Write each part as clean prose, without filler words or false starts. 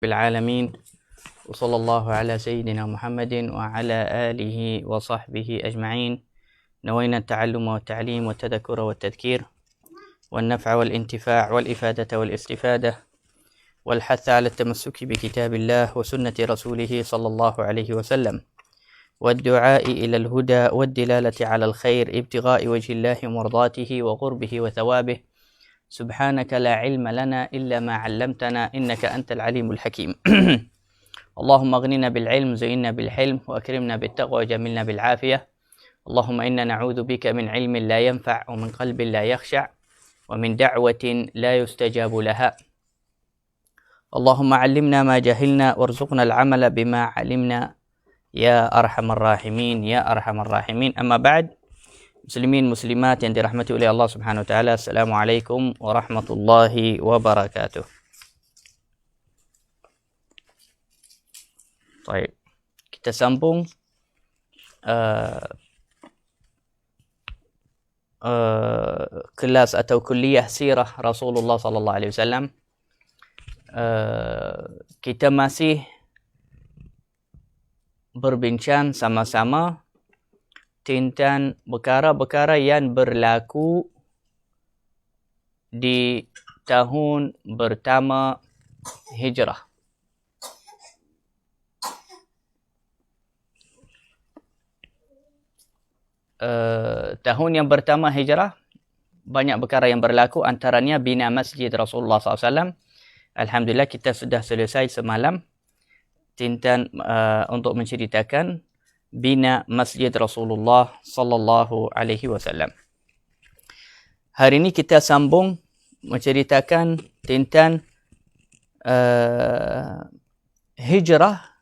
بالعالمين وصلى الله على سيدنا محمد وعلى آله وصحبه أجمعين. نوينا التعلم والتعليم والتذكر والتذكير والنفع والانتفاع والإفادة والاستفادة والحث على التمسك بكتاب الله وسنة رسوله صلى الله عليه وسلم والدعاء إلى الهدى والدلالة على الخير ابتغاء وجه الله ومرضاته وقربه وثوابه. سبحانك لا علم لنا إلا ما علمتنا إنك أنت العليم الحكيم. اللهم اغننا بالعلم زينا بالحلم وأكرمنا بالتقوى وجملنا بالعافية. اللهم إنا نعوذ بك من علم لا ينفع ومن قلب لا يخشع ومن دعوة لا يستجاب لها. اللهم علمنا ما جهلنا وارزقنا العمل بما علمنا يا أرحم الراحمين يا أرحم الراحمين. أما بعد، muslimin muslimat yang dirahmati oleh Allah Subhanahu wa taala, Assalamualaikum warahmatullahi wabarakatuh. Baik, kita sambung kelas atau kuliah sirah Rasulullah sallallahu alaihi wasallam. Kita masih berbincang sama-sama tentang perkara-perkara yang berlaku di tahun pertama hijrah. Tahun yang pertama hijrah, banyak perkara yang berlaku, antaranya bina masjid Rasulullah SAW. Alhamdulillah kita sudah selesai semalam tentang untuk menceritakan bina masjid Rasulullah sallallahu alaihi wasallam. Hari ini kita sambung menceritakan tentang hijrah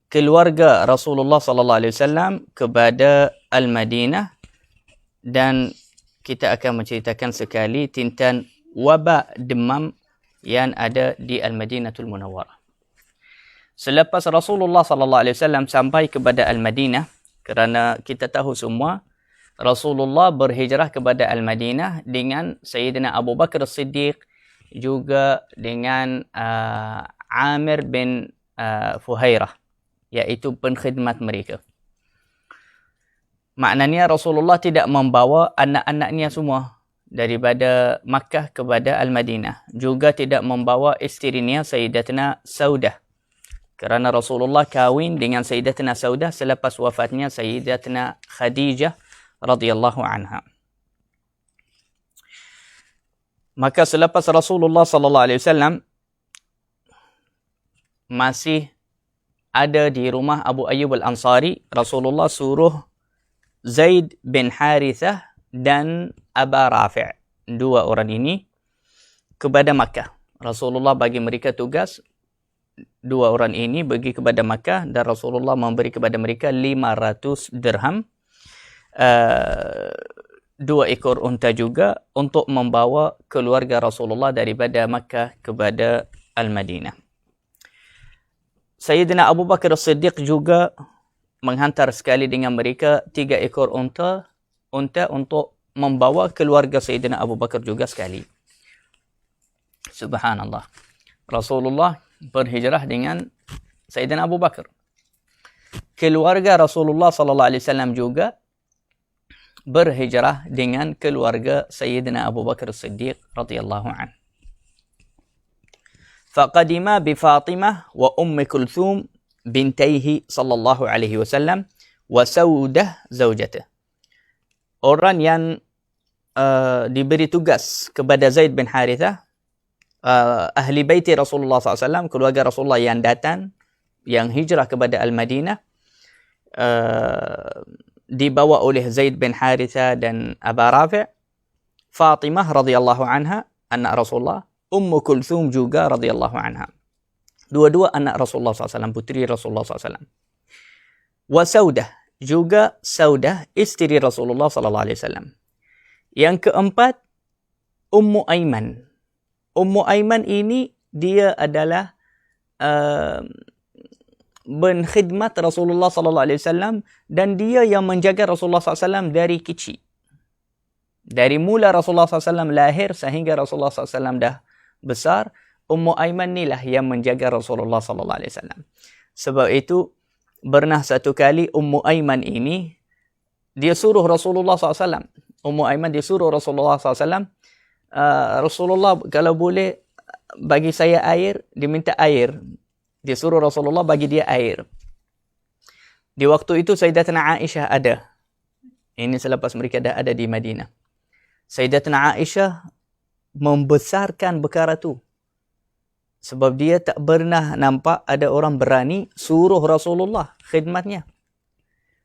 keluarga Rasulullah sallallahu alaihi wasallam kepada Al-Madinah, dan kita akan menceritakan sekali tentang wabak demam yang ada di Al-Madinatul Munawwarah. Selepas Rasulullah sallallahu alaihi wasallam sampai kepada Al-Madinah, kerana kita tahu semua Rasulullah berhijrah kepada Al-Madinah dengan Sayyidina Abu Bakar As-Siddiq, juga dengan Amir bin Fuhairah, iaitu penkhidmat mereka. Maknanya Rasulullah tidak membawa anak-anaknya semua daripada Makkah kepada Al-Madinah, juga tidak membawa isterinya Sayyidatina Saudah, kerana Rasulullah kahwin dengan Sayyidatina Saudah selepas wafatnya Sayyidatina Khadijah radhiyallahu anha. Maka selepas Rasulullah sallallahu alaihi wasallam masih ada di rumah Abu Ayyub Al-Ansari, Rasulullah suruh Zaid bin Harithah dan Aba Rafi', dua orang ini, kepada Makkah. Rasulullah bagi mereka tugas, dua orang ini pergi kepada Makkah, dan Rasulullah memberi kepada mereka 500 dirham, 2 ekor unta juga, untuk membawa keluarga Rasulullah daripada Makkah kepada Al-Madinah. Sayyidina Abu Bakar As-Siddiq juga menghantar sekali dengan mereka 3 ekor unta untuk membawa keluarga Sayyidina Abu Bakar juga sekali. Subhanallah. Rasulullah berhijrah dengan Sayyidina Abu Bakar. Keluarga Rasulullah sallallahu alaihi wasallam juga berhijrah dengan keluarga Sayyidina Abu Bakar As-Siddiq radhiyallahu anhu. Faqadima bi Fatimah wa Ummi Kulthum bintaihi sallallahu alaihi wasallam wa Saudah zaujatuh. Orang yang diberi tugas kepada Zaid bin Harithah, ahli baiti Rasulullah SAW, keluarga Rasulullah yang datang, yang hijrah kepada Al-Madinah, dibawa oleh Zaid bin Harithah dan Aba Rafi', Fatimah radhiyallahu anha, anak Rasulullah, Ummu Kulthum juga radhiyallahu anha. Dua-dua anak Rasulullah SAW, putri Rasulullah SAW. Wa Saudah, juga Saudah, isteri Rasulullah SAW. Yang keempat, Ummu Aiman. Ummu Aiman ini dia adalah berkhidmat Rasulullah sallallahu alaihi wasallam, dan dia yang menjaga Rasulullah sallallahu alaihi wasallam dari kecil. Dari mula Rasulullah sallallahu alaihi wasallam lahir sehingga Rasulullah sallallahu alaihi wasallam dah besar, Ummu Aiman ni lah yang menjaga Rasulullah sallallahu alaihi wasallam. Sebab itu pernah satu kali Ummu Aiman ini dia suruh Rasulullah SAW. Ummu Aiman dia suruh Rasulullah SAW, Rasulullah kalau boleh bagi saya air, dia minta air. Dia suruh Rasulullah bagi dia air. Di waktu itu Sayyidatina Aisyah ada. Ini selepas mereka dah ada di Madinah. Sayyidatina Aisyah membesarkan perkara tu. Sebab dia tak pernah nampak ada orang berani suruh Rasulullah khidmatnya.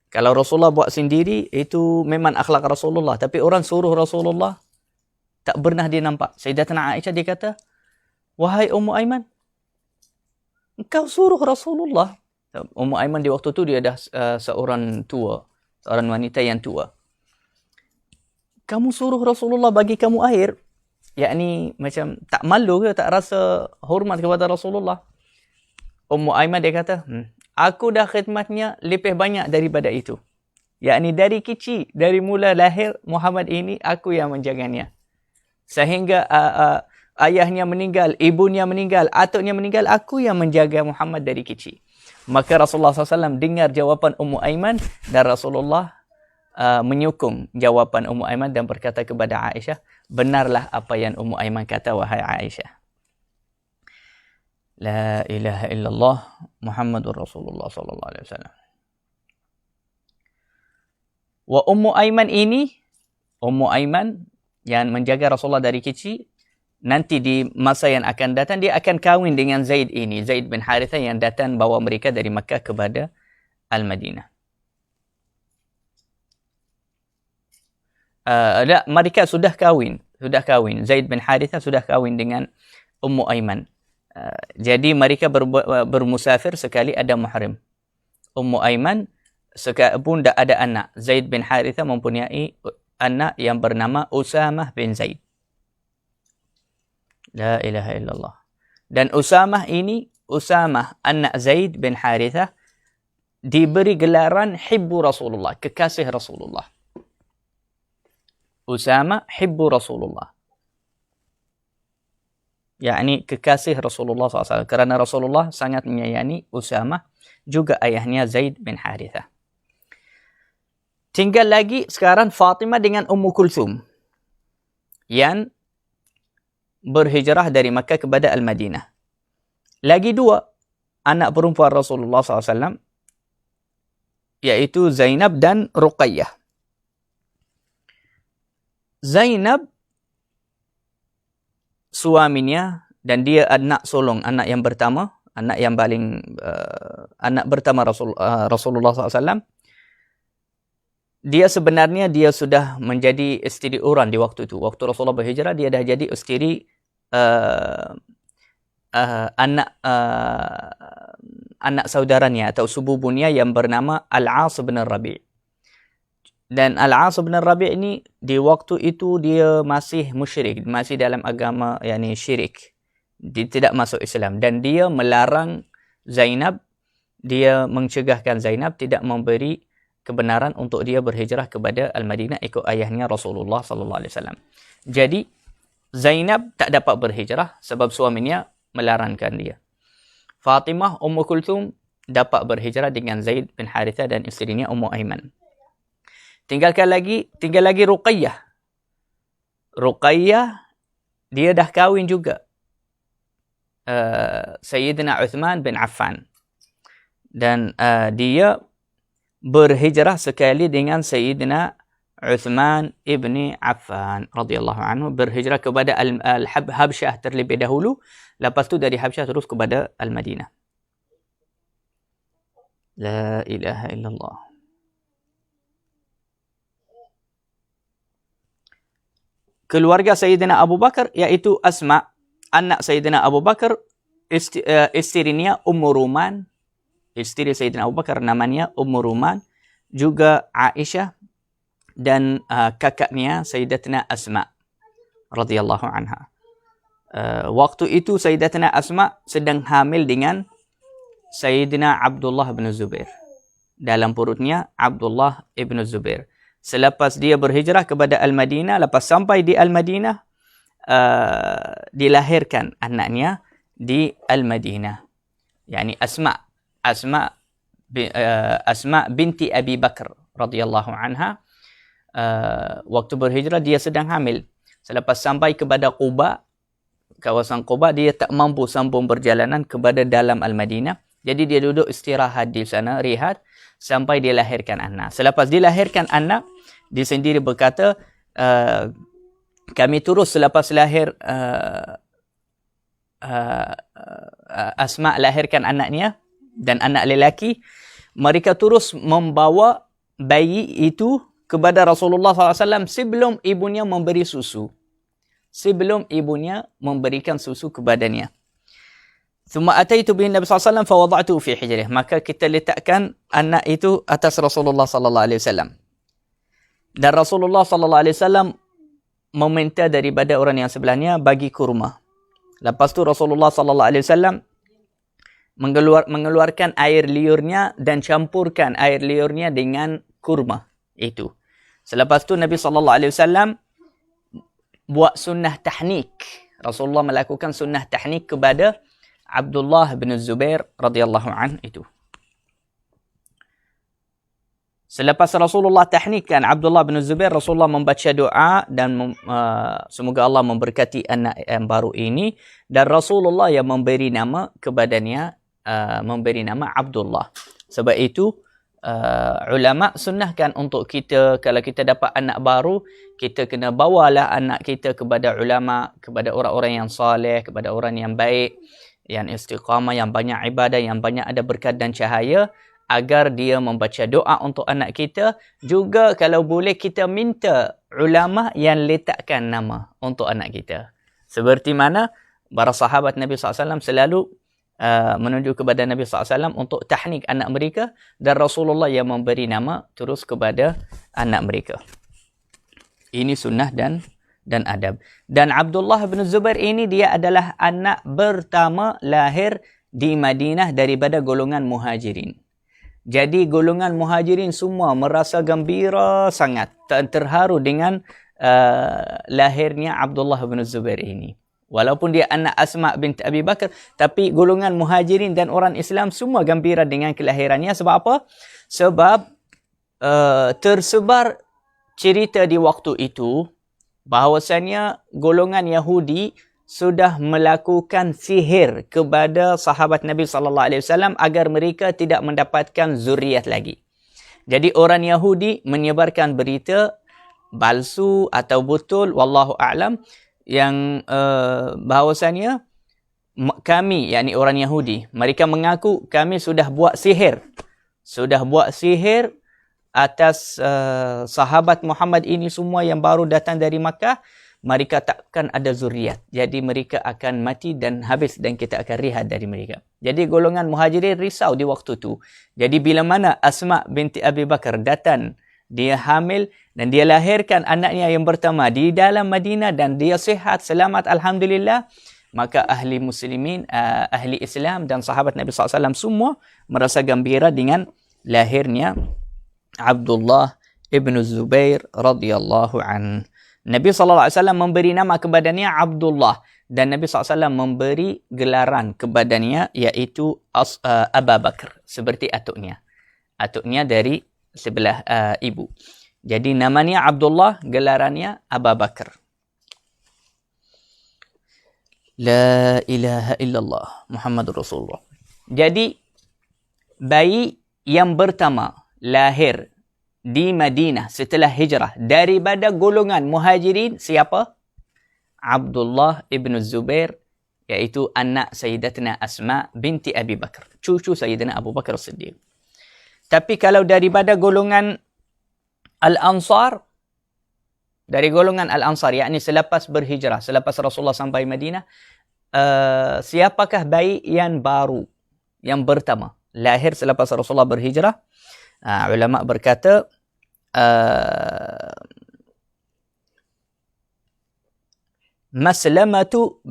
Kalau Rasulullah buat sendiri, itu memang akhlak Rasulullah. Tapi orang suruh Rasulullah, tak pernah dia nampak. Sayyidatina Aisyah dia kata, wahai Ummu Aiman, engkau suruh Rasulullah. Ummu Aiman di waktu tu dia dah seorang tua. Seorang wanita yang tua. Kamu suruh Rasulullah bagi kamu air. Yakni macam tak malu ke, tak rasa hormat kepada Rasulullah. Ummu Aiman dia kata, aku dah khidmatnya lebih banyak daripada itu. Yakni dari kecil, dari mula lahir Muhammad ini, aku yang menjaganya. Sehingga ayahnya meninggal, ibunya meninggal, atuknya meninggal, aku yang menjaga Muhammad dari kecil. Maka Rasulullah SAW dengar jawapan Ummu Aiman dan Rasulullah menyokong jawapan Ummu Aiman dan berkata kepada Aisyah, benarlah apa yang Ummu Aiman kata, wahai Aisyah. La ilaha illallah Muhammadur Rasulullah sallallahu alaihi wasallam. Wa Ummu Aiman ini, Ummu Aiman yang menjaga Rasulullah dari kecil, nanti di masa yang akan datang dia akan kahwin dengan Zaid ini, Zaid bin Harithah yang datang bawa mereka dari Makkah kepada Al-Madinah. Mereka sudah kahwin. Zaid bin Harithah sudah kahwin dengan Ummu Aiman. Jadi mereka bermusafir sekali ada mahram. Ummu Aiman pun dah ada anak. Zaid bin Harithah mempunyai anak yang bernama Usamah bin Zaid. La ilaha illallah. Dan Usamah ini, Usamah anak Zaid bin Harithah, diberi gelaran Hibbu Rasulullah, kekasih Rasulullah. Usama Hibbu Rasulullah. Yakni kekasih Rasulullah SAW. Kerana Rasulullah sangat menyayangi Usama, juga ayahnya Zaid bin Harithah. Tinggal lagi sekarang Fatimah dengan Ummu Kulthum yang berhijrah dari Makkah kepada Al-Madinah. Lagi dua anak perempuan Rasulullah SAW, iaitu Zainab dan Ruqayyah. Zainab suaminya dan dia anak sulung, anak yang pertama, anak yang paling anak pertama Rasulullah SAW. Dia sebenarnya dia sudah menjadi isteri orang di waktu itu. Waktu Rasulullah berhijrah dia dah jadi isteri anak saudaranya atau sepupunya yang bernama Al-As bin Rabi'. Dan Al-As bin Rabi' ini di waktu itu dia masih musyrik, masih dalam agama yakni syirik. Dia tidak masuk Islam dan dia melarang Zainab, dia mencegahkan Zainab tidak memberi kebenaran untuk dia berhijrah kepada Al-Madinah ikut ayahnya Rasulullah sallallahu alaihi wasallam. Jadi Zainab tak dapat berhijrah sebab suaminya melarangkan dia. Fatimah Ummu Kulthum dapat berhijrah dengan Zaid bin Harithah dan isterinya Ummu Aiman. Tinggal lagi Ruqayyah. Ruqayyah dia dah kahwin juga. Sayyidina Uthman bin Affan. Dan dia berhijrah sekali dengan Sayyidina Uthman ibni Affan radhiyallahu anhu, berhijrah kepada Al-Habsyah terlebih dahulu, lepas tu dari Habsyah terus kepada Al-Madinah. La ilaha illallah. Keluarga Sayyidina Abu Bakar iaitu Asma, anak Sayyidina Abu Bakar, isterinya Ummu Ruman, isteri Sayyidina Abu Bakar namanya Ummu Ruman, juga Aisyah dan kakaknya Sayyidatina Asma radhiyallahu anha. Waktu itu Sayyidatina Asma sedang hamil dengan Sayyidina Abdullah bin Zubair. Dalam perutnya Abdullah bin Zubair. Selepas dia berhijrah kepada Al-Madinah, lepas sampai di Al-Madinah, dilahirkan anaknya di Al-Madinah. Yani Asma binti Abi Bakar radhiyallahu anha, waktu berhijrah dia sedang hamil. Selepas sampai kepada Quba, kawasan Quba, dia tak mampu sambung perjalanan kepada dalam Al-Madinah. Jadi dia duduk istirahat di sana, rehat, sampai dia lahirkan anak. Selepas dilahirkan anak, dia sendiri berkata, kami terus selepas lahir Asma lahirkan anaknya dan anak lelaki, mereka terus membawa bayi itu kepada Rasulullah SAW sebelum ibunya memberi susu. Sebelum ibunya memberikan susu kepadanya. Thumma ataitu bihi Nabi SAW fawada'tuhu fi hijrih. Maka kita letakkan anak itu atas Rasulullah SAW. Dan Rasulullah SAW meminta daripada orang yang sebelahnya bagi kurma. Lepas tu Rasulullah SAW mengeluarkan air liurnya dan campurkan air liurnya dengan kurma itu. Selepas tu Nabi SAW buat sunnah tahnik. Rasulullah melakukan sunnah tahnik kepada Abdullah bin Zubair radhiyallahu anhu itu. Selepas Rasulullah tahnikkan Abdullah bin Zubair, Rasulullah membaca doa dan semoga Allah memberkati anak yang baru ini, dan Rasulullah yang memberi nama kepadanya, memberi nama Abdullah. Sebab itu ulama sunnahkan untuk kita, kalau kita dapat anak baru, kita kena bawalah anak kita kepada ulama, kepada orang-orang yang saleh, kepada orang yang baik, yang istiqamah, yang banyak ibadah, yang banyak ada berkat dan cahaya, agar dia membaca doa untuk anak kita. Juga kalau boleh kita minta ulama yang letakkan nama untuk anak kita. Seperti mana para sahabat Nabi SAW selalu menunjuk kepada Nabi SAW untuk tahnik anak mereka, dan Rasulullah yang memberi nama terus kepada anak mereka. Ini sunnah dan adab. Dan Abdullah bin Zubair ini dia adalah anak pertama lahir di Madinah daripada golongan muhajirin. Jadi golongan muhajirin semua merasa gembira sangat, terharu dengan lahirnya Abdullah bin Zubair ini. Walaupun dia anak Asma binti Abi Bakar, tapi golongan muhajirin dan orang Islam semua gembira dengan kelahirannya. Sebab apa? Sebab tersebar cerita di waktu itu bahawasanya golongan Yahudi sudah melakukan sihir kepada sahabat Nabi SAW agar mereka tidak mendapatkan zuriat lagi. Jadi orang Yahudi menyebarkan berita palsu atau betul, wallahu a'lam, yang bahawasanya kami, yakni orang Yahudi, mereka mengaku kami sudah buat sihir. Sudah buat sihir atas sahabat Muhammad ini semua yang baru datang dari Makkah. Mereka takkan ada zuriat. Jadi mereka akan mati dan habis, dan kita akan rehat dari mereka. Jadi golongan muhajirin risau di waktu itu. Jadi bila mana Asma binti Abi Bakar datang, dia hamil dan dia lahirkan anaknya yang pertama di dalam Madinah dan dia sihat, selamat, alhamdulillah, maka ahli muslimin, ahli Islam dan sahabat Nabi SAW semua merasa gembira dengan lahirnya Abdullah ibn Zubair radhiyallahu anhu. Nabi SAW memberi nama kepadanya Abdullah, dan Nabi SAW memberi gelaran kepadanya iaitu Abu Bakar, seperti atuknya. Atuknya dari sebelah ibu. Jadi namanya Abdullah, gelarannya Abu Bakar. La ilaha illallah Muhammadur Rasulullah. Jadi bayi yang pertama lahir di Madinah setelah hijrah daripada golongan muhajirin siapa? Abdullah ibn Zubair, iaitu anak Sayyidatina Asma binti Abi Bakar, cucu Sayyidina Abu Bakar Siddiq. Tapi kalau daripada golongan Al-Ansar, dari golongan Al-Ansar, yakni selepas berhijrah, selepas Rasulullah sampai Madinah, siapakah bayi yang baru, yang pertama lahir selepas Rasulullah berhijrah? Ulama berkata Maslamatu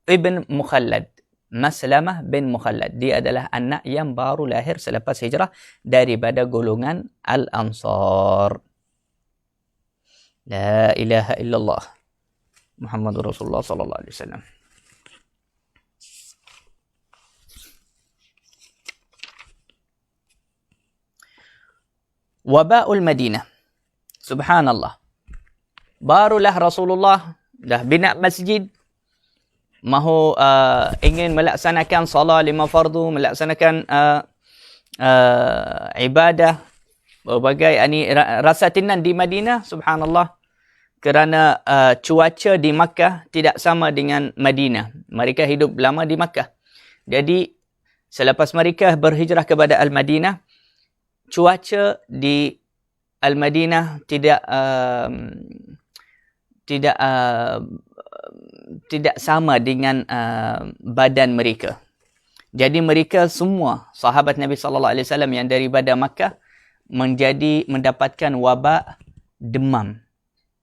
ibn Mukhallad. Maslamah bin Mukhallad. Dia adalah anak yang baru lahir selepas hijrah daripada golongan Al-Ansar. La ilaha illallah Muhammadur Rasulullah sallallahu alaihi wasallam. Wabaul Madinah. Subhanallah. Barulah Rasulullah dah bina masjid, mahu ingin melaksanakan salat 5 fardu, melaksanakan ibadah berbagai rasa tenang di Madinah. Subhanallah, kerana cuaca di Makkah tidak sama dengan Madinah. Mereka hidup lama di Makkah. Jadi selepas mereka berhijrah kepada Al-Madinah, cuaca di Al-Madinah tidak sama dengan badan mereka. Jadi mereka semua sahabat Nabi sallallahu alaihi wasallam yang daripada Makkah mendapatkan wabak demam,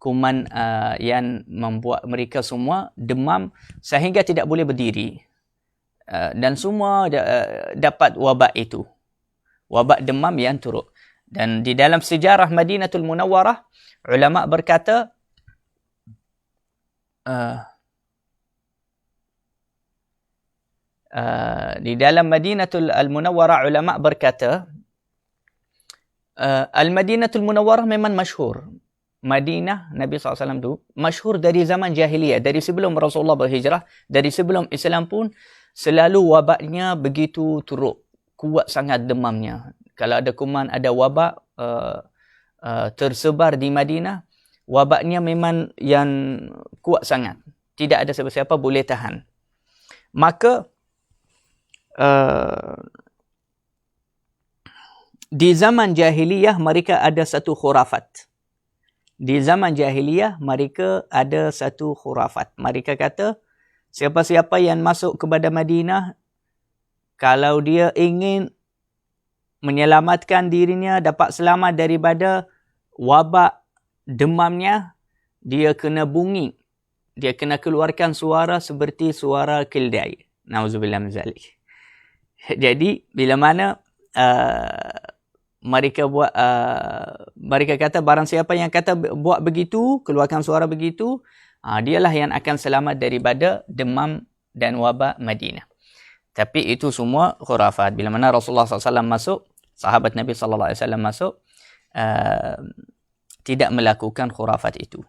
kuman yang membuat mereka semua demam sehingga tidak boleh berdiri, dan semua dapat wabak itu, wabak demam yang turut. Dan di dalam sejarah Madinatul Munawwarah, ulama berkata di dalam Madinatul Munawwarah, ulama berkata Al-Madinatul Munawwarah memang masyhur. Madinah Nabi SAW itu masyhur dari zaman jahiliyah, dari sebelum Rasulullah berhijrah, dari sebelum Islam pun selalu wabaknya begitu teruk, kuat sangat demamnya. Kalau ada kuman, ada wabak tersebar di Madinah, wabaknya memang yang kuat sangat. Tidak ada siapa-siapa boleh tahan. Maka di zaman jahiliyah mereka ada satu khurafat. Di zaman jahiliyah mereka ada satu khurafat. Mereka kata siapa-siapa yang masuk kepada Madinah, kalau dia ingin menyelamatkan dirinya, dapat selamat daripada wabak demamnya, dia kena bunyi. Dia kena keluarkan suara seperti suara keldai. Nauzubillah min zalik. Jadi bila mana mereka kata barang siapa yang kata buat begitu, keluarkan suara begitu, dialah yang akan selamat daripada demam dan wabak Madinah. Tapi itu semua khurafat. Bila mana Rasulullah SAW masuk, sahabat Nabi SAW masuk, tidak melakukan khurafat itu.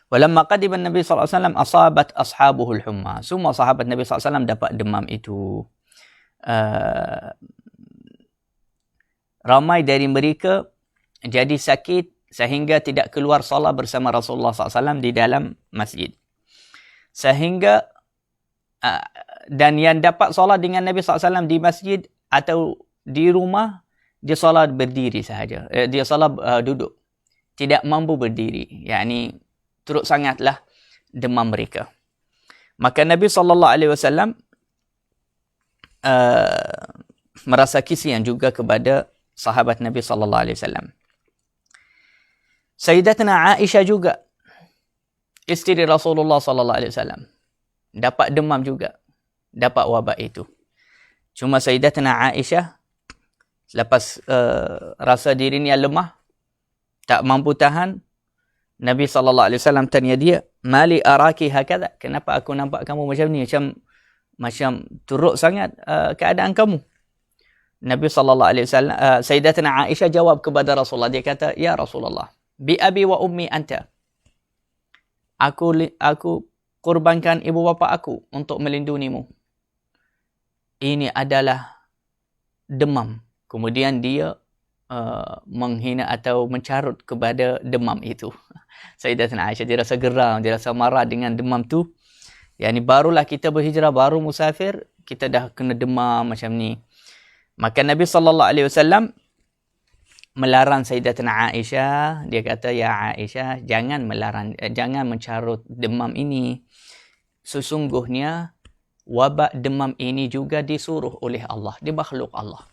Walamma qadima Nabi SAW asabat ashabuhul humma. Semua sahabat Nabi SAW dapat demam itu. Ramai dari mereka jadi sakit sehingga tidak keluar salat bersama Rasulullah SAW di dalam masjid. Sehingga dan yang dapat salat dengan Nabi SAW di masjid atau di rumah, dia salat berdiri sahaja. Dia salat duduk. Tidak mampu berdiri. Yakni teruk sangatlah demam mereka. Maka Nabi SAW merasa kasihan juga kepada sahabat Nabi SAW. Sayyidatina Aisyah juga, isteri Rasulullah SAW, dapat demam juga, dapat wabak itu. Cuma Sayyidatina Aisyah lepas rasa dirinya lemah, tak mampu tahan, Nabi SAW tanya dia, "Mali araki hakadha?" Kenapa aku nampak kamu macam ni? Macam teruk sangat keadaan kamu. Nabi SAW, Sayyidatina Aisyah jawab kepada Rasulullah, dia kata, "Ya Rasulullah, bi abi wa ummi anta." Aku kurbankan ibu bapa aku untuk melindungimu. Ini adalah demam. Kemudian dia menghina atau mencarut kepada demam itu. Sayyidatina Aisyah, dia rasa geram, dia rasa marah dengan demam tu. Yani barulah kita berhijrah, baru musafir, kita dah kena demam macam ni. Maka Nabi SAW melarang Sayyidatina Aisyah. Dia kata, "Ya Aisyah, jangan mencarut demam ini. Sesungguhnya wabak demam ini juga disuruh oleh Allah, dia makhluk Allah.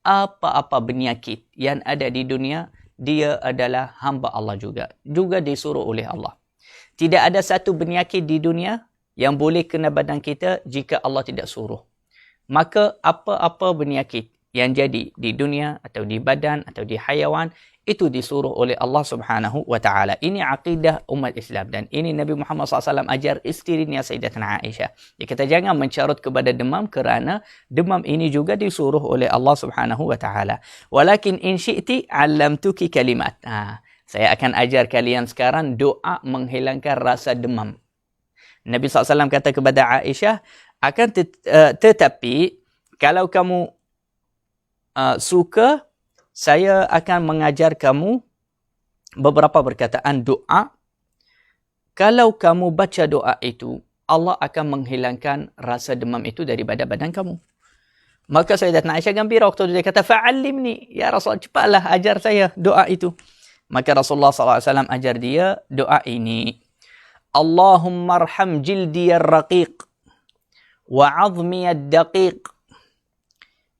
Apa-apa penyakit yang ada di dunia, dia adalah hamba Allah juga disuruh oleh Allah. Tidak ada satu penyakit di dunia yang boleh kena badan kita jika Allah tidak suruh. Maka apa-apa penyakit yang jadi di dunia atau di badan atau di haiwan, itu disuruh oleh Allah Subhanahu wa taala. Ini akidah umat Islam dan ini Nabi Muhammad SAW ajar isterinya Sayyidatina Aisyah. Dia kata jangan mencarut kepada demam kerana demam ini juga disuruh oleh Allah Subhanahu wa taala. Walakin in syi'ti 'allamtuki kalimat. Saya akan ajar kalian sekarang doa menghilangkan rasa demam. Nabi SAW kata kepada Aisyah, tetapi kalau kamu suka, saya akan mengajar kamu beberapa perkataan doa. Kalau kamu baca doa itu, Allah akan menghilangkan rasa demam itu daripada badan kamu. Maka Sayyidatina Aisyah gembira waktu itu. Dia kata, fa'allimni. Ya Rasul, cepatlah ajar saya doa itu. Maka Rasulullah SAW ajar dia doa ini. Allahumma arham jildi ar-raqiq wa 'azmi ad-daqiq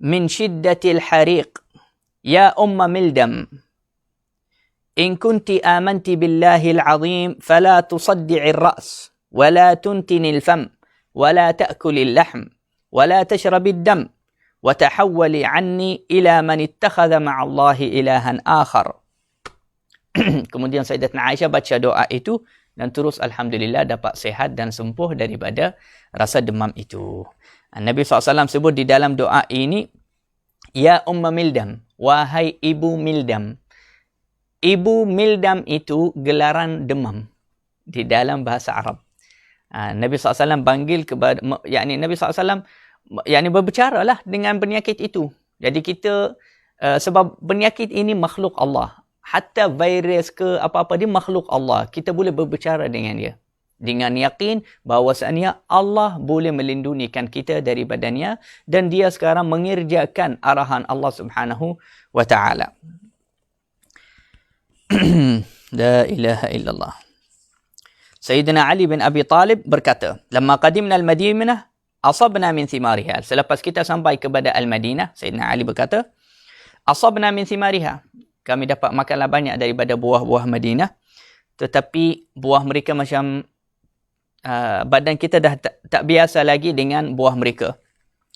min shiddati al-hariq. يا ملدم إن كنت آمنت بالله العظيم فلا تصدع الرأس ولا تنتن الفم ولا تأكل اللحم ولا تشرب الدم وتحولي عني إلى من اتخذ مع الله إلها آخر. Kemudian Sayyidatina Aisyah baca doa itu dan terus Alhamdulillah dapat sehat dan sembuh daripada rasa demam itu. Nabi SAW sebut di dalam doa ini, Ya Mildam, wahai Ibu Mildam. Ibu Mildam itu gelaran demam di dalam bahasa Arab. Nabi SAW panggil kepada, Nabi SAW berbicara lah dengan penyakit itu. Jadi kita, sebab penyakit ini makhluk Allah. Hatta virus ke apa-apa, dia makhluk Allah. Kita boleh berbicara dengan dia. Dengan yakin bahawasanya Allah boleh melindungikan kita daripadanya dan dia sekarang mengerjakan arahan Allah Subhanahu wa taala. La ilaha illallah. Sayyidina Ali bin Abi Talib berkata, "Lamma qadimna al-Madinah, asabna min thimariha." Selepas kita sampai kepada Al-Madinah, Sayyidina Ali berkata, "Asabna min thimariha." Kami dapat makanlah banyak daripada buah-buah Madinah, tetapi buah mereka macam badan kita dah tak biasa lagi dengan buah mereka,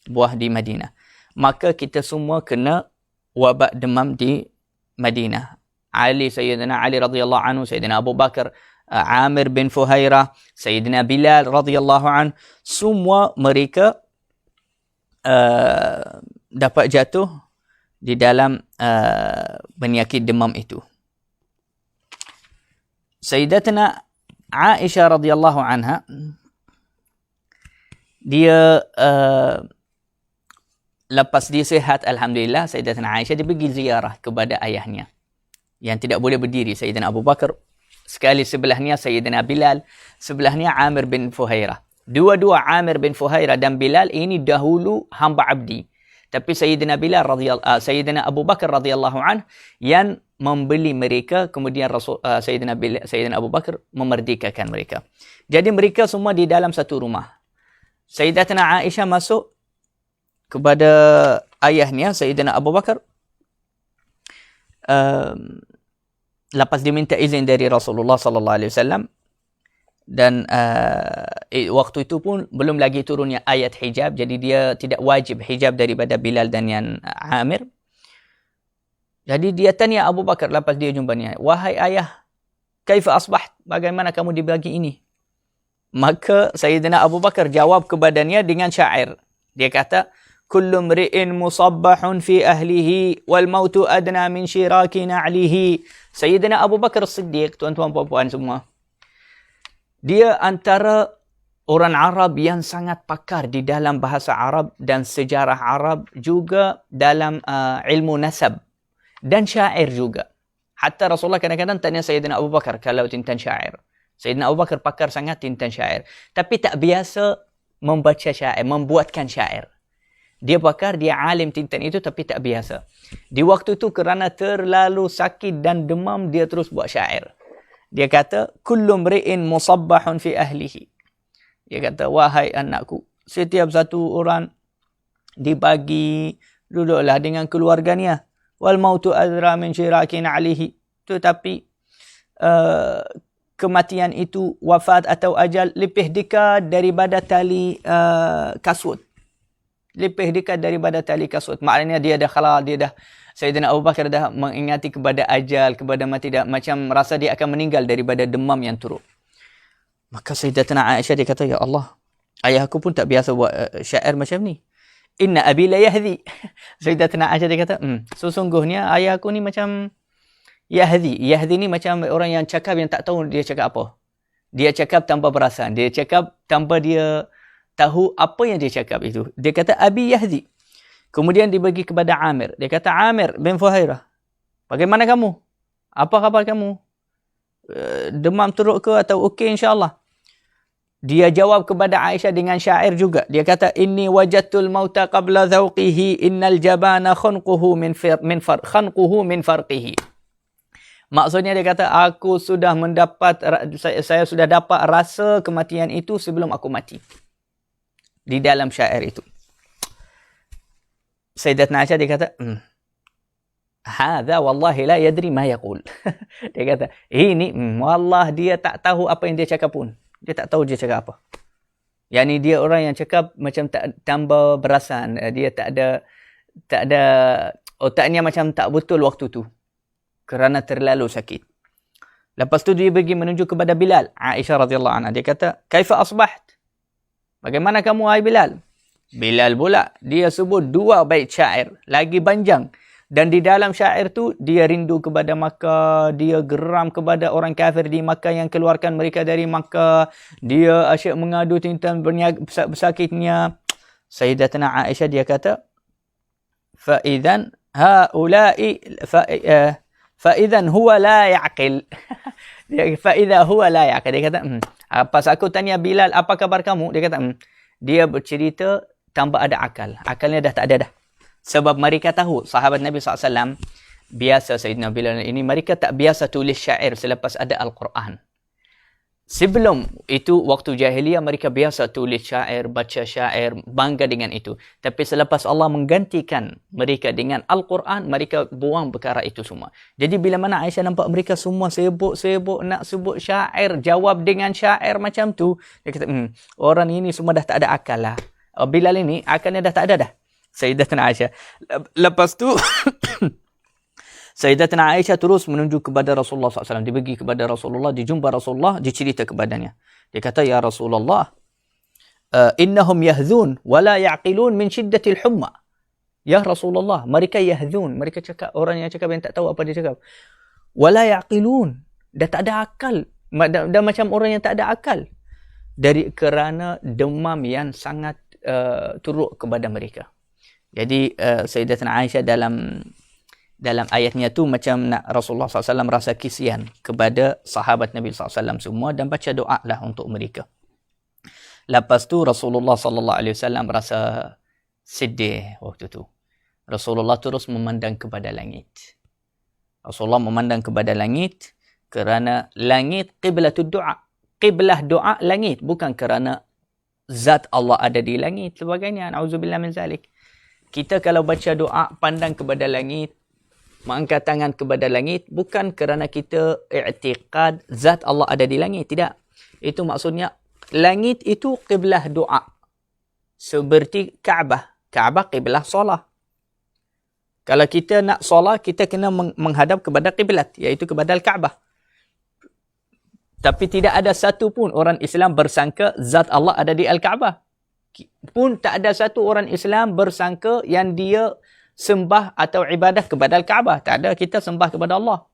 buah di Madinah. Maka kita semua kena wabak demam di Madinah. Sayyidina Ali radhiyallahu anhu, Sayyidina Abu Bakar, Amir bin Fuhairah, Sayyidina Bilal radhiyallahu anhu, semua mereka dapat jatuh di dalam penyakit demam itu. Sayyidatina Aisyah radhiyallahu anha, dia lepas dia sihat Alhamdulillah, Sayyidatina Aisyah dia pergi ziarah kepada ayahnya yang tidak boleh berdiri, Sayyidina Abu Bakar. Sekali sebelahnya Sayyidina Bilal, sebelahnya Amir bin Fuhairah. Dua-dua Amir bin Fuhairah dan Bilal ini dahulu hamba abdi. Tapi Sayyidina Sayyidina Abu Bakar radhiyallahu anhu yang membeli mereka, kemudian Sayyidina Abu Bakar memerdekakan mereka. Jadi mereka semua di dalam satu rumah. Sayyidatina Aisyah masuk kepada ayahnya Sayyidina Abu Bakar. Lepas diminta izin dari Rasulullah sallallahu alaihi wasallam, dan waktu itu pun belum lagi turunnya ayat hijab, jadi dia tidak wajib hijab daripada Bilal dan yang Amir. Jadi dia tanya Abu Bakar lepas dia jumpanya, wahai ayah, kaifa asbaht, bagaimana kamu di pagi ini? Maka Sayyidina Abu Bakar jawab kepadanya dengan syair. Dia kata, kullu mri'in musabbahun fi ahlihi wal mautu adna min shiraki na'lihi. Sayyidina Abu Bakar Siddiq, tuan-tuan puan-puan semua, dia antara orang Arab yang sangat pakar di dalam bahasa Arab dan sejarah Arab, juga dalam ilmu nasab dan syair juga. Hatta Rasulullah kadang-kadang tanya Sayyidina Abu Bakar kalau tentang syair. Sayyidina Abu Bakar pakar sangat tentang syair, tapi tak biasa membaca syair, membuatkan syair. Dia pakar, dia alim tentang itu, tapi tak biasa. Di waktu itu kerana terlalu sakit dan demam, dia terus buat syair. Dia kata, kullu mri'in musabbahun fi ahlihi. Dia kata, wahai anakku, setiap satu orang dibagi duduklah dengan keluarganya. Wal mautu adra min syirakin alihi. Tetapi kematian itu, wafat atau ajal, lebih dekat daripada tali kasut. lebih dekat daripada tali kasut. Maknanya dia dah khalas, dia dah, Sayyidina Abu Bakar dah mengingati kepada ajal, kepada mati, dah macam rasa dia akan meninggal daripada demam yang turun. Maka Sayyidatina Aisyah dia kata, ya Allah, ayah aku pun tak biasa buat syair macam ni. Inna abi la yahdi. Sayyidatina Aisyah dia kata, sesungguhnya ayah aku ni macam yahdi. Yahdi ni macam orang yang cakap yang tak tahu dia cakap apa. Dia cakap tanpa perasaan. Dia cakap tanpa dia tahu apa yang dia cakap itu. Dia kata, abi yahdi. Kemudian dibagi kepada Amir. Dia kata, Amir bin Fuhairah, bagaimana kamu? Apa khabar kamu? Demam teruk ke atau okey insyaAllah? Dia jawab kepada Aisyah dengan syair juga. Dia kata, inni wajadtul mauta qabla dhawqihi innal jabana khanquhu min farqihi. Maksudnya dia kata, aku sudah mendapat, saya sudah dapat rasa kematian itu sebelum aku mati. Di dalam syair itu. Sayyidatina Aisyah dia kata, hadha wallahi la yadri ma yaqul. Dia kata, ini wallah dia tak tahu apa yang dia cakap pun. Dia tak tahu dia cakap apa. Yang ni dia orang yang cakap macam tak tambah berasan. Dia tak ada otaknya macam tak betul waktu tu. Kerana terlalu sakit. Lepas tu dia pergi menunjuk kepada Bilal. Aisyah radhiyallahu anha. Dia kata, kaifa asbaht? Bagaimana kamu, hai Bilal? Bilal pula, dia sebut 2 bait syair. Lagi panjang. Dan di dalam syair tu, dia rindu kepada Makkah. Dia geram kepada orang kafir di Makkah yang keluarkan mereka dari Makkah. Dia asyik mengadu tentang sakitnya. Sayyidatina Aisyah dia kata, فَإِذَنْ هَؤُلَاءِ فَإِذَنْ هُوَ لَا يَعْقِلْ. فَإِذَا هُوَ لَا يَعْقِلْ. Dia kata, pas aku tanya Bilal, apa kabar kamu? Dia kata, dia bercerita tanpa ada akal. Akalnya dah tak ada dah. Sebab mereka tahu, sahabat Nabi SAW, biasa Sayyidina Bilal ini, mereka tak biasa tulis syair selepas ada Al-Quran. Sebelum itu, waktu jahiliyah, mereka biasa tulis syair, baca syair, bangga dengan itu. Tapi selepas Allah menggantikan mereka dengan Al-Quran, mereka buang perkara itu semua. Jadi bila mana Aisyah nampak mereka semua sibuk-sibuk nak sebut syair, jawab dengan syair macam tu, dia kata, orang ini semua dah tak ada akal lah. Bilal ini, akalnya dah tak ada dah. Sayyidatina Aisyah. Lepas tu, Sayyidatina Aisyah terus menunjuk kepada Rasulullah SAW. Dia pergi kepada Rasulullah, dia jumpa Rasulullah, dia cerita kepadanya. Dia kata, ya Rasulullah, innahum yahzun, wala ya'qilun min shiddatil humma. Ya Rasulullah, mereka yahzun. Mereka cakap, orang yang cakap yang tak tahu apa dia cakap. Wala ya'qilun. Dah tak ada akal. Dah macam orang yang tak ada akal. Kerana demam yang sangat teruk kepada mereka. Jadi Sayyidatina Aisyah dalam ayatnya tu macam nak Rasulullah SAW rasa kisian kepada sahabat Nabi SAW semua dan baca doa lah untuk mereka. Lepas tu Rasulullah SAW rasa sedih waktu tu. Rasulullah terus memandang kepada langit. Rasulullah memandang kepada langit kerana langit qiblatud doa. Qiblah doa langit, bukan kerana zat Allah ada di langit sebagainya. Na'udzubillah min zalik. Kita kalau baca doa pandang kepada langit, mengangkat tangan kepada langit, bukan kerana kita i'tiqad zat Allah ada di langit. Tidak. Itu maksudnya langit itu qiblah doa. Seperti Kaabah. Kaabah qiblah solat. Kalau kita nak solat, kita kena menghadap kepada qiblat, iaitu kepada Al-Kaabah. Tapi tidak ada satu pun orang Islam bersangka zat Allah ada di Al-Kaabah. Pun tak ada satu orang Islam bersangka yang dia sembah atau ibadah kepada Al-Kaabah. Tak ada, kita sembah kepada Allah.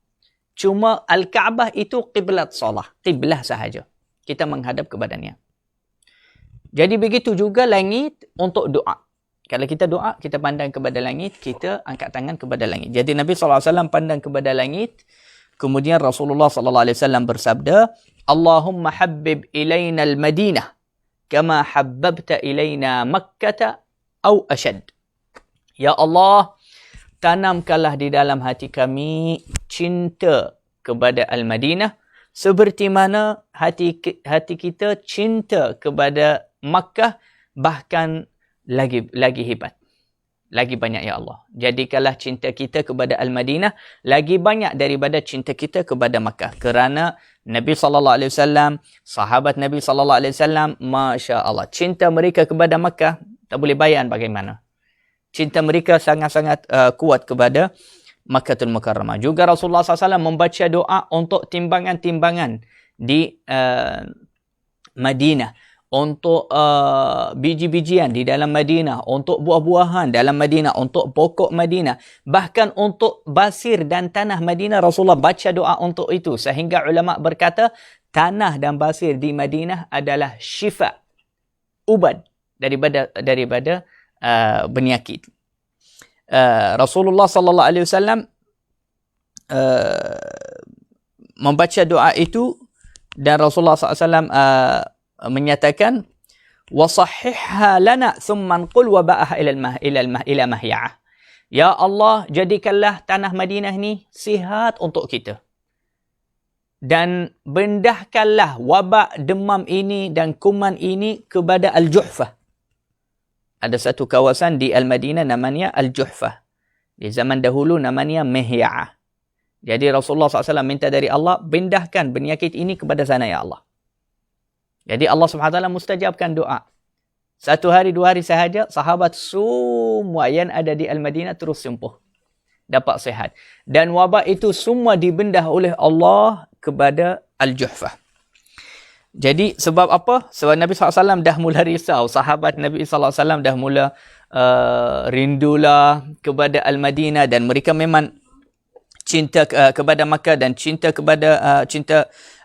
Cuma Al-Kaabah itu qiblat solah. Qiblah sahaja. Kita menghadap kepadanya. Jadi begitu juga langit untuk doa. Kalau kita doa, kita pandang kepada langit, kita angkat tangan kepada langit. Jadi Nabi SAW pandang kepada langit. Kemudian Rasulullah SAW bersabda, Allahumma habbib ilayna al-Madinah kama habbabta ilayna Makkah au ashad. Ya Allah, tanamkanlah di dalam hati kami cinta kepada Al-Madinah seperti mana hati kita cinta kepada Makkah, bahkan lagi hebat. Lagi banyak ya Allah. Jadikanlah cinta kita kepada Al-Madinah lagi banyak daripada cinta kita kepada Makkah. Kerana Nabi SAW, sahabat Nabi SAW, Masya Allah, cinta mereka kepada Makkah, Tak boleh bayan bagaimana. Cinta mereka sangat-sangat kuat kepada Makkahul Mukarramah. Juga Rasulullah SAW membaca doa untuk timbangan-timbangan di Madinah, untuk biji-bijian di dalam Madinah, untuk buah-buahan dalam Madinah, untuk pokok Madinah, bahkan untuk basir dan tanah Madinah. Rasulullah baca doa untuk itu, sehingga ulama berkata tanah dan basir di Madinah adalah syifa, ubat daripada penyakit. Rasulullah sallallahu alaihi wasallam membaca doa itu, dan Rasulullah SAW menyatakan wasahhihha lana thumma nqul waba'aha ila mahya'ah. Ya Allah, jadikanlah tanah Madinah ni sihat untuk kita, dan bendahkanlah wabak demam ini dan kuman ini kepada Al-Juhfah. Ada satu kawasan di Al-Madinah namanya Al-Juhfah. Di zaman dahulu namanya Mahya'ah. Jadi Rasulullah SAW minta dari Allah, bindahkan penyakit ini kepada sana ya Allah. Jadi Allah SWT mustajabkan doa. 1 hari 2 hari sahaja, sahabat semua yang ada di Al-Madinah terus sembuh, dapat sehat. Dan wabak itu semua dibendah oleh Allah kepada Al-Juhfah. Jadi sebab apa? Sebab Nabi SAW dah mula risau. Sahabat Nabi SAW dah mula rindulah kepada Al-Madinah, dan mereka memang cinta kepada Makkah, dan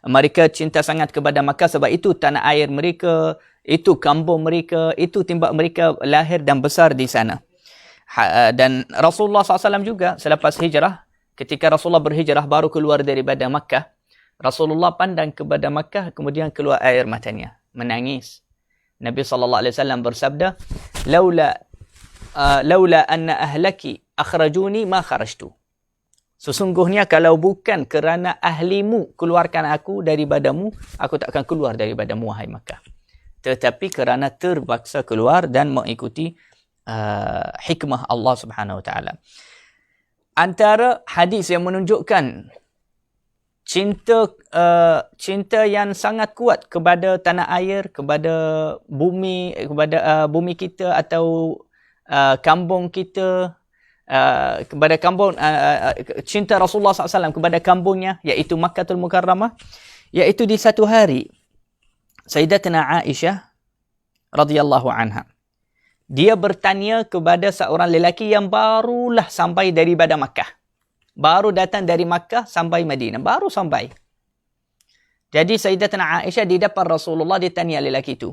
mereka cinta sangat kepada Makkah. Sebab itu tanah air mereka, itu kampung mereka, itu tempat mereka lahir dan besar di sana. Dan Rasulullah SAW juga selepas hijrah, ketika Rasulullah berhijrah baru keluar daripada Makkah, Rasulullah pandang kepada Makkah, kemudian keluar air matanya, menangis. Nabi SAW bersabda, laula anna ahlaki akhrajuni ma kharajtu. Sesungguhnya kalau bukan kerana ahlimu keluarkan aku daripadamu, aku tak akan keluar daripadamu, wahai Makkah. Tetapi kerana terpaksa keluar dan mengikuti hikmah Allah Subhanahu Wa Taala. Antara hadis yang menunjukkan cinta yang sangat kuat kepada tanah air, kepada bumi kita atau kampung kita, kepada kampung, cinta Rasulullah SAW kepada kampungnya, iaitu Makkahul Mukarramah, iaitu di satu hari Sayyidatina Aisyah radhiyallahu anha, dia bertanya kepada seorang lelaki yang barulah sampai daripada Makkah. Baru datang dari Makkah sampai Madinah. Baru sampai. Jadi Sayyidatina Aisyah di depan Rasulullah ditanya lelaki itu,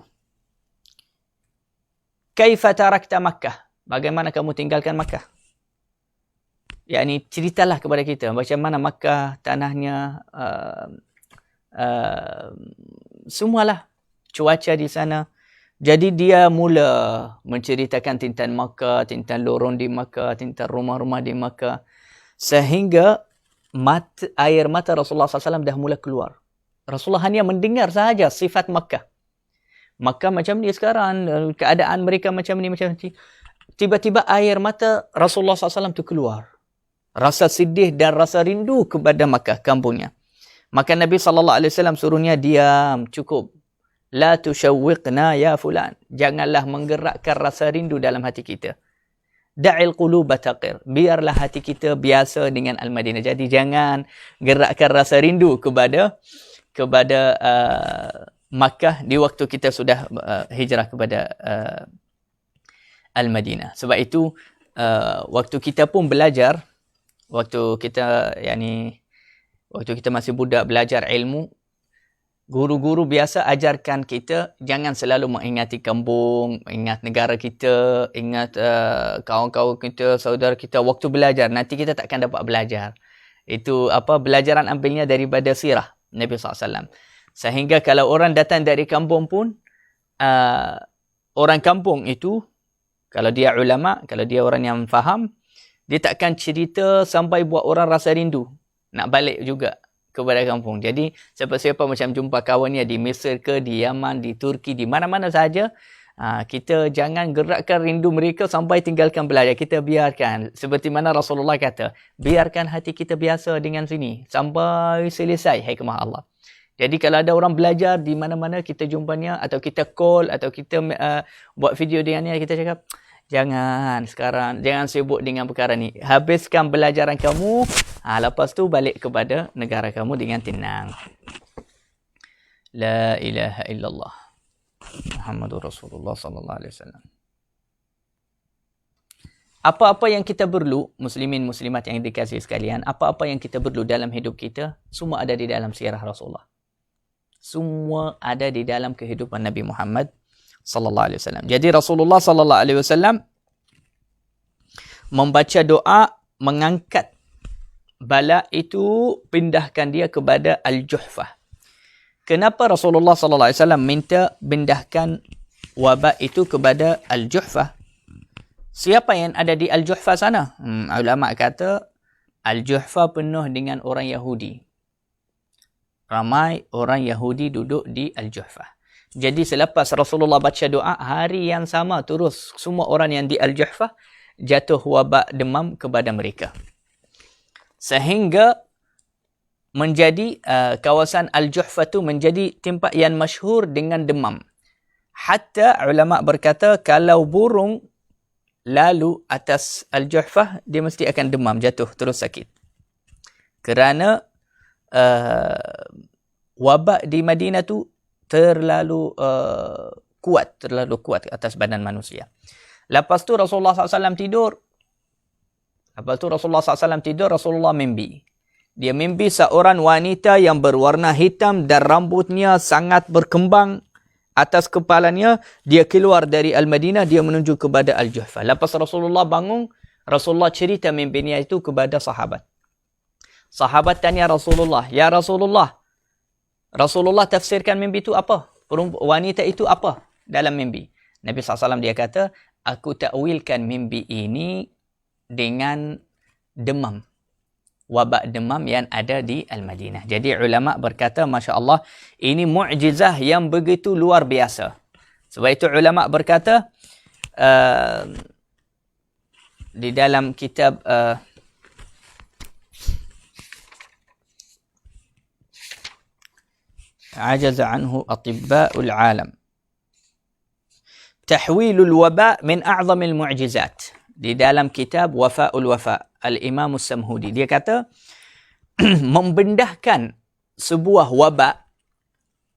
Kaifa tarakta Makkah? Bagaimana kamu tinggalkan Makkah? Yani ceritalah kepada kita macam mana Makkah, tanahnya, semualah, cuaca di sana. Jadi dia mula menceritakan tentang Makkah, tentang lorong di Makkah, tentang rumah-rumah di Makkah. Sehingga air mata Rasulullah SAW dah mula keluar. Rasulullah hanya mendengar sahaja sifat Makkah. Makkah macam ni sekarang, keadaan mereka macam ni. Tiba-tiba air mata Rasulullah SAW tu keluar. Rasa sedih dan rasa rindu kepada Makkah, kampungnya. Maka Nabi SAW suruhnya diam, cukup. La tushawwiqna ya fulan. Janganlah menggerakkan rasa rindu dalam hati kita. Da'il quluba taqir. Biarlah hati kita biasa dengan Al-Madinah. Jadi jangan gerakkan rasa rindu kepada Makkah di waktu kita sudah hijrah kepada Al-Madinah. Sebab itu waktu kita pun belajar, waktu kita masih budak belajar ilmu, guru-guru biasa ajarkan kita jangan selalu mengingati kampung, ingat negara kita, ingat kawan-kawan kita, saudara kita waktu belajar. Nanti kita takkan dapat belajar. Itu belajaran ambilnya daripada sirah Nabi SAW. Sehingga kalau orang datang dari kampung pun, orang kampung itu, kalau dia ulama, kalau dia orang yang faham, dia takkan cerita sampai buat orang rasa rindu nak balik juga kepada kampung. Jadi siapa-siapa macam jumpa kawannya di Mesir ke, di Yaman, di Turki, di mana-mana saja, kita jangan gerakkan rindu mereka sampai tinggalkan belajar. Kita biarkan, seperti mana Rasulullah kata, biarkan hati kita biasa dengan sini sampai selesai hikmah Allah. Jadi kalau ada orang belajar di mana-mana kita jumpanya atau kita call atau kita buat video dengannya, kita cakap, jangan sekarang, jangan sibuk dengan perkara ni. Habiskan pelajaran kamu, lepas tu balik kepada negara kamu dengan tenang. La ilaha illallah Muhammadur Rasulullah sallallahu alaihi wasallam. Apa-apa yang kita perlu, muslimin muslimat yang dikasihi sekalian, apa-apa yang kita perlu dalam hidup kita, semua ada di dalam sirah Rasulullah. Semua ada di dalam kehidupan Nabi Muhammad sallallahu alaihi wasallam. Jadi Rasulullah sallallahu alaihi wasallam membaca doa mengangkat bala itu, pindahkan dia kepada Al-Juhfah. Kenapa Rasulullah sallallahu alaihi wasallam minta pindahkan wabak itu kepada Al-Juhfah? Siapa yang ada di Al-Juhfah sana? Ulama kata Al-Juhfah penuh dengan orang Yahudi. Ramai orang Yahudi duduk di Al-Juhfah. Jadi selepas Rasulullah baca doa, hari yang sama terus semua orang yang di Al-Juhfah jatuh wabak demam kepada mereka. Sehingga menjadi kawasan Al-Juhfah itu menjadi tempat yang masyhur dengan demam. Hatta ulama berkata kalau burung lalu atas Al-Juhfah, dia mesti akan demam, jatuh terus sakit. Kerana wabak di Madinah tu terlalu kuat atas badan manusia. Lepas tu Rasulullah SAW tidur. Rasulullah mimpi. Dia mimpi seorang wanita yang berwarna hitam dan rambutnya sangat berkembang atas kepalanya. Dia keluar dari Al-Madinah, dia menuju kepada Al-Juhfah. Lepas Rasulullah bangun, Rasulullah cerita mimpinya itu kepada sahabat. Sahabat tanya Rasulullah, "Ya Rasulullah, Rasulullah tafsirkan mimpi itu apa? Wanita itu apa dalam mimpi?" Nabi SAW dia kata, "Aku takwilkan mimpi ini dengan demam. Wabak demam yang ada di Al-Madinah." Jadi ulama berkata, Masya Allah, ini mu'jizah yang begitu luar biasa. Sebab itu ulama berkata, di dalam kitab عجز عنه أطباء العالم تحويل الوباء من أعظم المعجزات. Di dalam kitab Wafa'ul Wafa, Al-Imam As-Samhudi, dia kata membendahkan sebuah wabak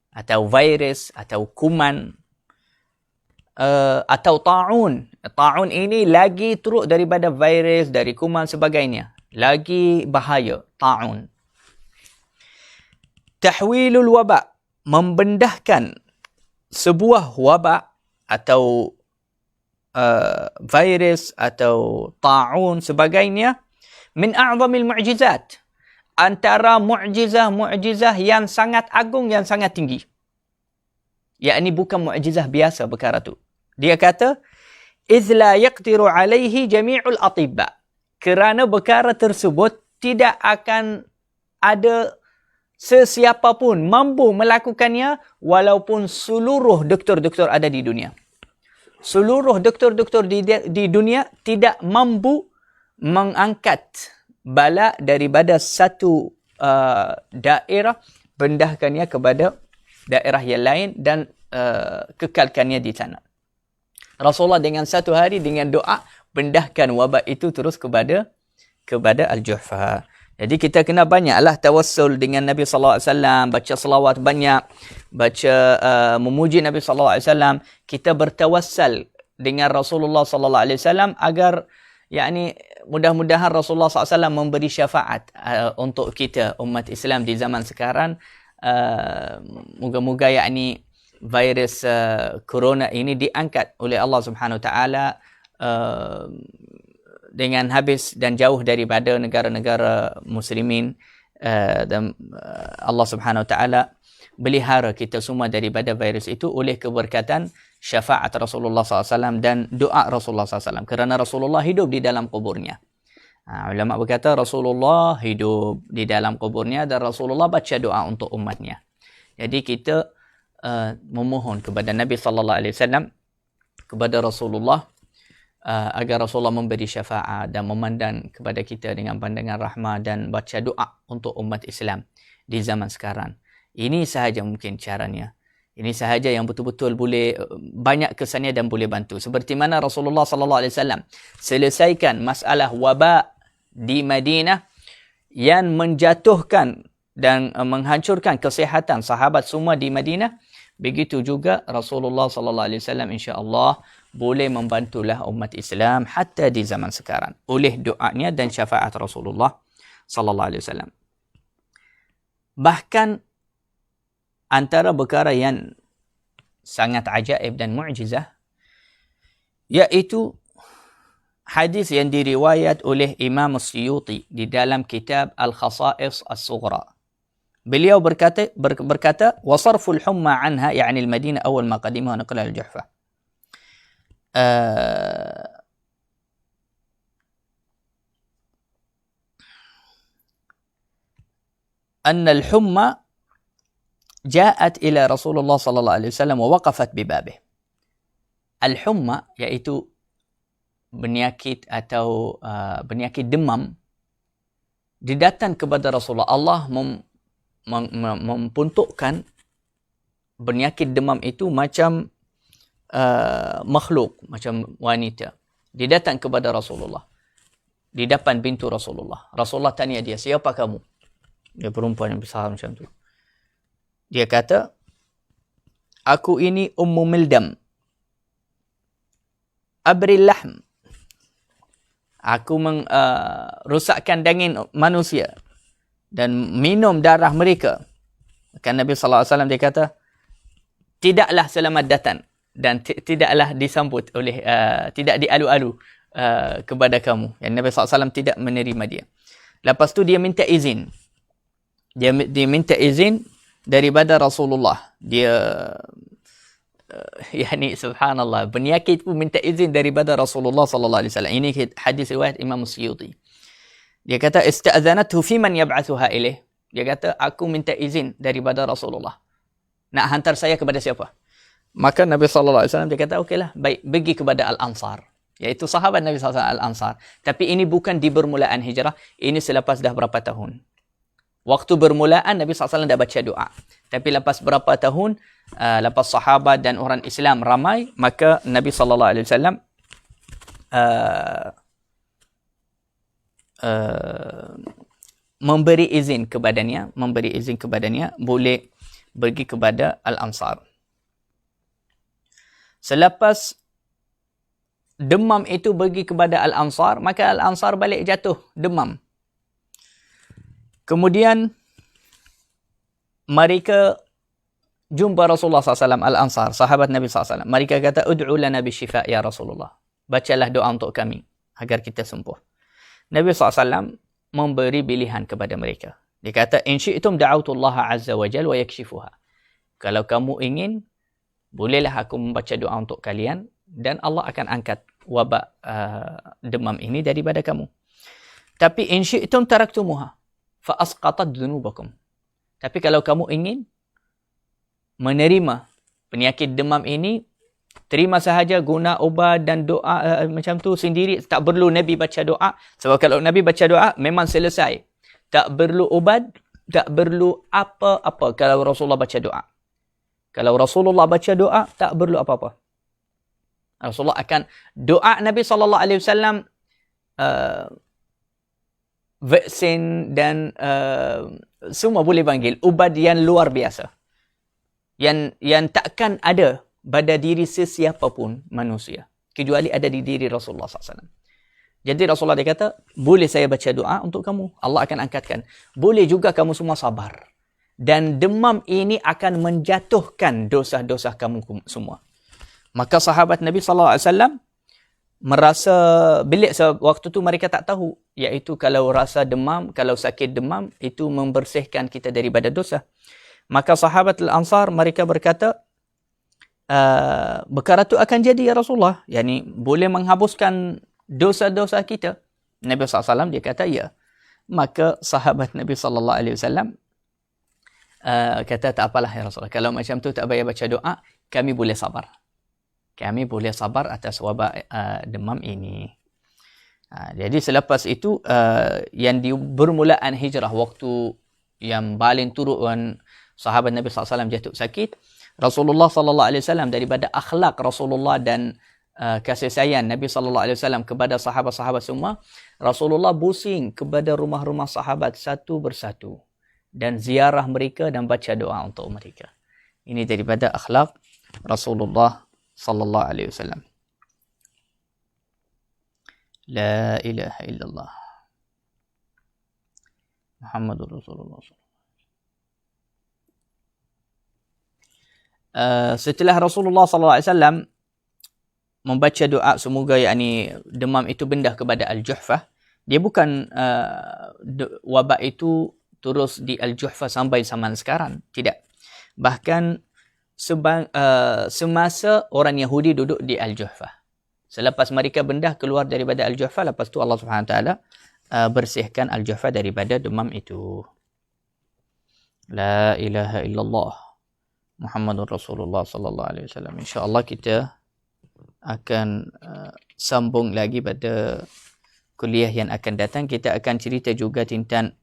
atau virus atau kuman atau ta'un. Ta'un ini lagi teruk daripada virus, dari kuman sebagainya. Lagi bahaya, ta'un. Tahwilul wabak, membendahkan sebuah wabak atau virus atau ta'un sebagainya, min a'zamil mu'jizat, antara mu'jizah yang sangat agung, yang sangat tinggi. Yakni bukan mu'jizah biasa perkara tu. Dia kata, "Idz la yaqdiru alaihi jami'ul atibba." Kerana perkara tersebut tidak akan ada sesiapa pun mampu melakukannya walaupun seluruh doktor-doktor ada di dunia. Seluruh doktor-doktor di dunia tidak mampu mengangkat bala daripada satu daerah, pindahkannya kepada daerah yang lain dan kekalkannya di sana. Rasulullah dengan satu hari dengan doa pindahkan wabak itu terus kepada Al-Juhfah. Jadi kita kena banyaklah tawassul dengan Nabi sallallahu alaihi wasallam, baca selawat banyak, baca memuji Nabi sallallahu alaihi wasallam. Kita bertawassal dengan Rasulullah sallallahu alaihi wasallam agar yakni mudah-mudahan Rasulullah sallallahu alaihi wasallam memberi syafaat untuk kita umat Islam di zaman sekarang. Moga-moga yakni virus corona ini diangkat oleh Allah Subhanahu wa taala dengan habis dan jauh daripada negara-negara muslimin, dan Allah Subhanahu wa taala pelihara kita semua daripada virus itu oleh keberkatan syafaat Rasulullah SAW dan doa Rasulullah SAW, kerana Rasulullah hidup di dalam kuburnya. Ulama berkata Rasulullah hidup di dalam kuburnya dan Rasulullah baca doa untuk umatnya. Jadi kita memohon kepada Nabi sallallahu alaihi wasallam, kepada Rasulullah, agar Rasulullah memberi syafaat dan memandang kepada kita dengan pandangan rahmah dan baca doa untuk umat Islam di zaman sekarang Ini sahaja mungkin caranya. Ini sahaja yang betul-betul boleh banyak kesannya dan boleh bantu. Seperti mana Rasulullah sallallahu alaihi wasallam selesaikan masalah wabak di Madinah yang menjatuhkan dan menghancurkan kesihatan sahabat semua di Madinah. Begitu juga Rasulullah sallallahu alaihi wasallam insya-Allah boleh membantulah umat Islam hatta di zaman sekarang oleh doanya dan syafaat Rasulullah sallallahu alaihi wasallam. Bahkan antara perkara yang sangat ajaib dan mukjizah iaitu hadis yang diriwayat oleh Imam As-Suyuti di dalam kitab Al-Khasa'is As-Sughra. Beliau berkata wa sarful humma anha yani al-Madinah awal ma qadimah wa naqala al-Juhfa. أن الحمى جاءت إلى رسول الله صلى الله عليه وسلم ووقفت ببابه. Al-humma iaitu penyakit atau penyakit demam didatang kepada Rasulullah. Allah membentukkan penyakit demam itu macam makhluk, macam wanita. Dia datang kepada Rasulullah di depan pintu Rasulullah. Rasulullah tanya dia, siapa kamu? Dia perempuan yang besar macam tu. Dia kata, aku ini Ummu Mildam. Abril lahm. Aku merosakkan daging manusia dan minum darah mereka. Kan Nabi sallallahu alaihi wasallam dia kata, tidaklah selamat datang dan tidaklah disambut oleh tidak dialu-alu kepada kamu. Yang Nabi sallallahu alaihi wasallam tidak menerima dia. Lepas tu dia minta izin. Dia minta izin daripada Rasulullah. Dia yani subhanallah, penyakit pun minta izin daripada Rasulullah sallallahu alaihi wasallam. Ini hadis riwayat Imam Suyuti. Dia kata ista'zanathu fi man yab'athuha ilaih. Dia kata aku minta izin daripada Rasulullah. Nak hantar saya kepada siapa? Maka Nabi sallallahu alaihi wasallam dia kata okeylah, baik, pergi kepada Al-Ansar. Iaitu sahabat Nabi sallallahu alaihi wasallam Al-Ansar. Tapi ini bukan di bermulaan hijrah, ini selepas dah berapa tahun. Waktu bermulaan Nabi SAW dah baca doa. Tapi lepas berapa tahun, lepas sahabat dan orang Islam ramai, maka Nabi SAW memberi izin kepadanya boleh pergi kepada Al-Ansar. Selepas demam itu pergi kepada Al-Ansar, maka Al-Ansar balik jatuh demam. Kemudian mereka jumpa Rasulullah SAW, Al-Ansar, sahabat Nabi SAW. Mereka kata, ud'u lana bisyifa ya Rasulullah. Bacalah doa untuk kami agar kita sembuh. Nabi SAW memberi pilihan kepada mereka. Dia kata, in syi'tum da'autullaha azza wa jal wa yakshifuha. Kalau kamu ingin, bolehlah aku membaca doa untuk kalian dan Allah akan angkat wabak demam ini daripada kamu. Tapi in syi'tum taraktumuha fa'asqatat dhunubakum. Tapi kalau kamu ingin menerima penyakit demam ini, terima sahaja, guna ubat dan doa macam tu sendiri. Tak perlu Nabi baca doa. Sebab kalau Nabi baca doa, memang selesai. Tak perlu ubat, tak perlu apa-apa kalau Rasulullah baca doa. Kalau Rasulullah baca doa, tak perlu apa-apa. Rasulullah akan, doa Nabi SAW vaksin dan semua boleh panggil ubat yang luar biasa yang takkan ada pada diri sesiapa pun manusia kecuali ada di diri Rasulullah SAW. Jadi Rasulullah dia kata, boleh saya baca doa untuk kamu, Allah akan angkatkan. Boleh juga kamu semua sabar dan demam ini akan menjatuhkan dosa-dosa kamu semua. Maka sahabat Nabi SAW merasa bilik waktu tu mereka tak tahu, iaitu kalau rasa demam, kalau sakit demam itu membersihkan kita daripada dosa. Maka sahabat Al-Ansar mereka berkata, perkara tu akan jadi ya Rasulullah, yakni boleh menghapuskan dosa-dosa kita. Nabi SAW dia kata ya. Maka sahabat Nabi SAW kata, tak apalah ya Rasulullah, kalau macam tu tak payah baca doa, kami boleh sabar. Kami boleh sabar atas wabak demam ini. Jadi selepas itu, yang di bermulaan hijrah, waktu yang paling turun sahabat Nabi SAW jatuh sakit, Rasulullah SAW daripada akhlak Rasulullah dan kasih sayang Nabi SAW kepada sahabat-sahabat semua, Rasulullah pusing kepada rumah-rumah sahabat satu persatu dan ziarah mereka dan baca doa untuk mereka. Ini daripada akhlak Rasulullah SAW. La ilaha illallah Muhammadur Rasulullah. Setelah Rasulullah SAW membaca doa semoga yakni demam itu pindah kepada Al-Juhfah, dia bukan wabak itu terus di Al-Juhfah sampai zaman sekarang. Tidak. Bahkan semasa orang Yahudi duduk di Al-Juhfah. Selepas mereka bendah keluar daripada Al-Juhfah, lepas tu Allah Subhanahu Wa Taala bersihkan Al-Juhfah daripada demam itu. La ilaha illallah Muhammadur Rasulullah sallallahu alaihi wasallam. Insya-Allah kita akan sambung lagi pada kuliah yang akan datang. Kita akan cerita juga tentang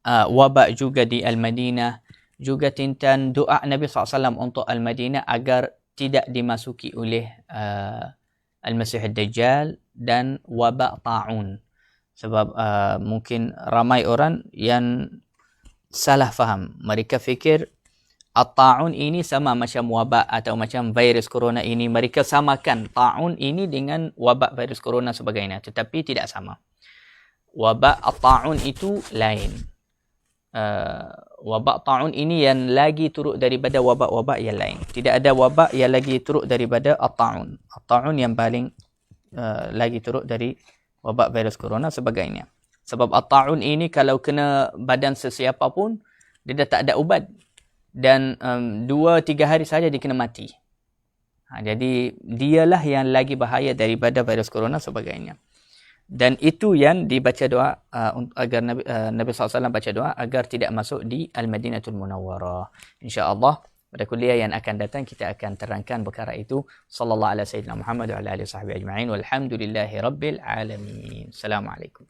wabak juga di Al-Madinah, juga tentang doa Nabi SAW untuk Al-Madinah agar tidak dimasuki oleh Al-Masih Ad-Dajjal dan wabak ta'un. Sebab mungkin ramai orang yang salah faham. Mereka fikir at-ta'un ini sama macam wabak atau macam virus corona ini. Mereka samakan ta'un ini dengan wabak virus corona sebagainya. Tetapi tidak sama. Wabak at-ta'un itu lain. Wabak ta'un ini yang lagi turut daripada wabak-wabak yang lain. Tidak ada wabak yang lagi turut daripada at-ta'un. At-ta'un yang paling lagi turut dari wabak virus corona sebagainya. Sebab at-ta'un ini kalau kena badan sesiapa pun, dia dah tak ada ubat. Dan 2-3 hari saja dia kena mati. Jadi dialah yang lagi bahaya daripada virus corona sebagainya. Dan itu yang dibaca doa agar Nabi SAW baca doa agar tidak masuk di Al-Madinatul Munawwarah. InsyaAllah pada kuliah yang akan datang kita akan terangkan perkara itu. Sallallahu alaihi wasallam Muhammad wa ala alihi wa sahbihi ajma'in. Walhamdulillahi rabbil alamin. Assalamualaikum.